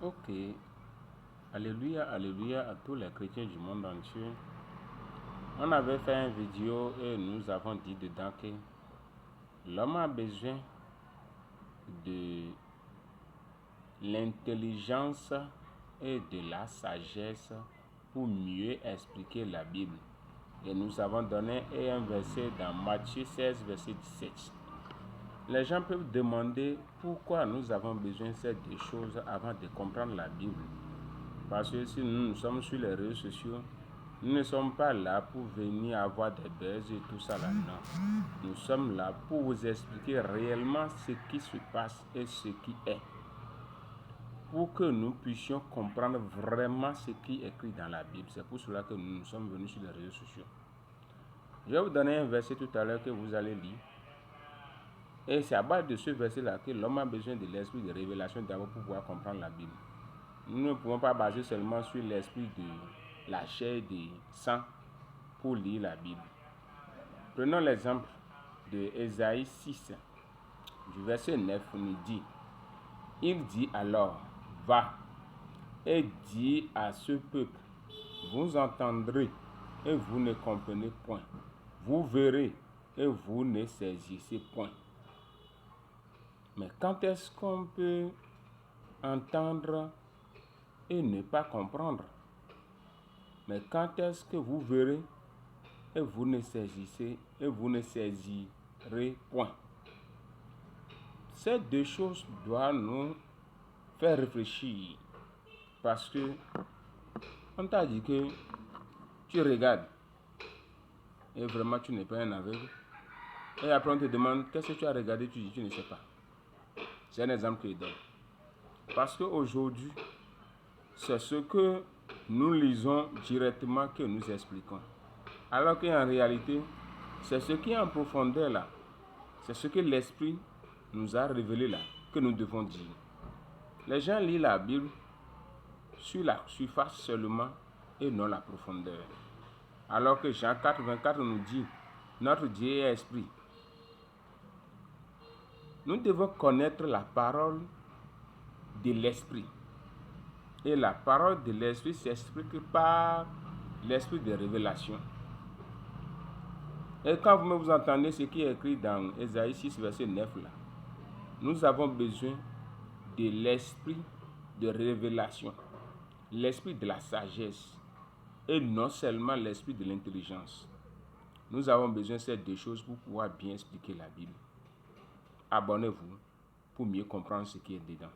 Ok. Alléluia, alléluia à tous les chrétiens du monde entier. On avait fait une vidéo et nous avons dit dedans que l'homme a besoin de l'intelligence et de la sagesse pour mieux expliquer la Bible. Et nous avons donné un verset dans Matthieu 16, verset 17. Les gens peuvent demander pourquoi nous avons besoin de ces deux choses avant de comprendre la Bible. Parce que si nous sommes sur les réseaux sociaux, nous ne sommes pas là pour venir avoir des buzz et tout ça là, non. Nous sommes là pour vous expliquer réellement ce qui se passe et ce qui est. Pour que nous puissions comprendre vraiment ce qui est écrit dans la Bible. C'est pour cela que nous sommes venus sur les réseaux sociaux. Je vais vous donner un verset tout à l'heure que vous allez lire. Et c'est à base de ce verset-là que l'homme a besoin de l'esprit de révélation d'abord pour pouvoir comprendre la Bible. Nous ne pouvons pas baser seulement sur l'esprit de la chair et du sang pour lire la Bible. Prenons l'exemple de Ésaïe 6, du verset 9, nous dit, il dit alors, va et dis à ce peuple, vous entendrez et vous ne comprenez point, vous verrez et vous ne saisissez point. Mais quand est-ce qu'on peut entendre et ne pas comprendre? Mais quand est-ce que vous verrez et vous ne saisissez et vous ne saisirez point? Ces deux choses doivent nous faire réfléchir. Parce que on t'a dit que tu regardes et vraiment tu n'es pas un aveugle. Et après on te demande qu'est-ce que tu as regardé, tu dis tu ne sais pas. C'est un exemple que je donne. Parce qu'aujourd'hui, c'est ce que nous lisons directement que nous expliquons. Alors qu'en réalité, c'est ce qui est en profondeur là. C'est ce que l'Esprit nous a révélé là, que nous devons dire. Les gens lisent la Bible sur la surface seulement et non la profondeur. Alors que Jean 4, 24 nous dit, notre Dieu est esprit. Nous devons connaître la parole de l'esprit. Et la parole de l'esprit s'explique par l'esprit de révélation. Et quand vous entendez ce qui est écrit dans Ésaïe 6, verset 9 là, nous avons besoin de l'esprit de révélation, l'esprit de la sagesse et non seulement l'esprit de l'intelligence. Nous avons besoin de ces deux choses pour pouvoir bien expliquer la Bible. Abonnez-vous pour mieux comprendre ce qui est dedans.